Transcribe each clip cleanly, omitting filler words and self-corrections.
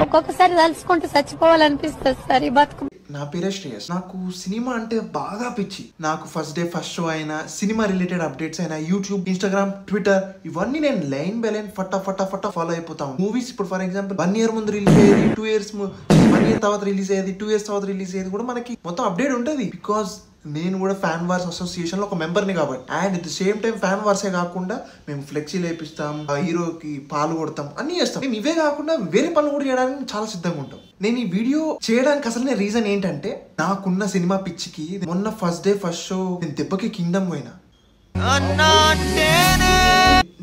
ఒక్కొక్కసారి తలుచుకుంటూ చచ్చిపోవాలనిపిస్తుంది సార్ ఈ బతుకు. నా పేరే శ్రేయస్. నాకు సినిమా అంటే బాగా పిచ్చి. నాకు ఫస్ట్ డే ఫస్ట్ షో అయినా, సినిమా రిలేటెడ్ అప్డేట్స్ అయినా, యూట్యూబ్, ఇన్స్టాగ్రామ్, ట్విట్టర్ ఇవన్నీ నేను లైన్ బై లైన్ ఫటా ఫాలో అయిపోతాను. మూవీస్ ఇప్పుడు ఫర్ ఎగ్జాంపుల్ 1 year ముందు రిలీజ్ అయ్యేది, 2 years 1 year తర్వాత రిలీజ్ అయ్యేది, 2 years తర్వాత రిలీజ్ అయ్యేది కూడా మనకి మొత్తం అప్డేట్ ఉంటుంది. బికాస్ నేను కూడా ఫ్యాన్ వార్స్ అసోసియేషన్ లో ఒక మెంబర్ని కాబట్టి. And at the same time fan వార్సే కాకుండా మేము ఫ్లెక్సీలు వేపిస్తాం, హీరోకి పాలు కొడతాం, అన్ని చేస్తాం. మేము ఇవే కాకుండా వేరే పనులు కూడా చేయడానికి చాలా సిద్ధంగా ఉంటాం. నేను ఈ వీడియో చేయడానికి అసలు రీజన్ ఏంటంటే, నాకున్న సినిమా పిచ్చికి మొన్న ఫస్ట్ డే ఫస్ట్ షో నేను దెబ్బకి కింగ్డమ్ పోయినా,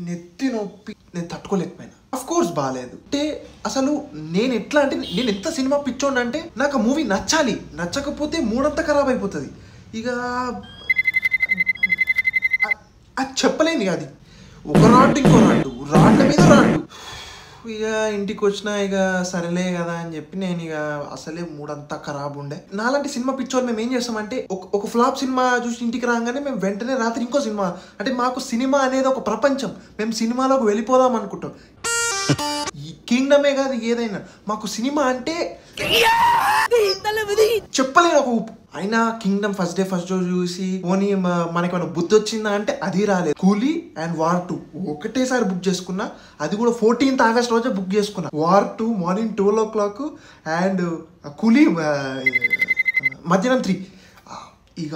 నెత్తి నొప్పి నేను తట్టుకోలేకపోయినా. అఫ్ కోర్స్ బాగాలేదు అంటే అసలు నేను ఎట్లా అంటే, నేను ఎంత సినిమా పిచ్చోండి అంటే నాకు ఆ మూవీ నచ్చాలి, నచ్చకపోతే మూడంతా ఖరాబ్ అయిపోతుంది. ఇక అది చెప్పలేను. ఇక అది ఒక రాడ్డు ఇంకో రాడ్ల మీద రాడ్డు. ఇక ఇంటికి వచ్చినా ఇక సరేలే కదా అని చెప్పి నేను ఇక అసలే మూడంతా ఖరాబ్ ఉండే. నాలాంటి సినిమా పిచ్చోళ్ళు మేము ఏం చేస్తామంటే, ఒక ఫ్లాప్ సినిమా చూసి ఇంటికి రాగానే మేము వెంటనే రాత్రి ఇంకో సినిమా, అంటే మాకు సినిమా అనేది ఒక ప్రపంచం, మేము సినిమాలోకి వెళ్ళిపోదాం అనుకుంటాం. ఈ కింగ్డమే కాదు ఏదైనా, మాకు సినిమా అంటే చెప్పలేను ఒక ఊపు. అయినా Kingdom first day first show చూసి పోనీ మనకేమైనా బుద్ధి వచ్చిందా అంటే అది రాలేదు. కూలీ అండ్ వార్ 2 ఒకటేసారి బుక్ చేసుకున్నా, అది కూడా 14th August రోజే బుక్ చేసుకున్నా. వార్ 2 మార్నింగ్ 12 o'clock అండ్ కూలీ మధ్యాహ్నం 3. ఇక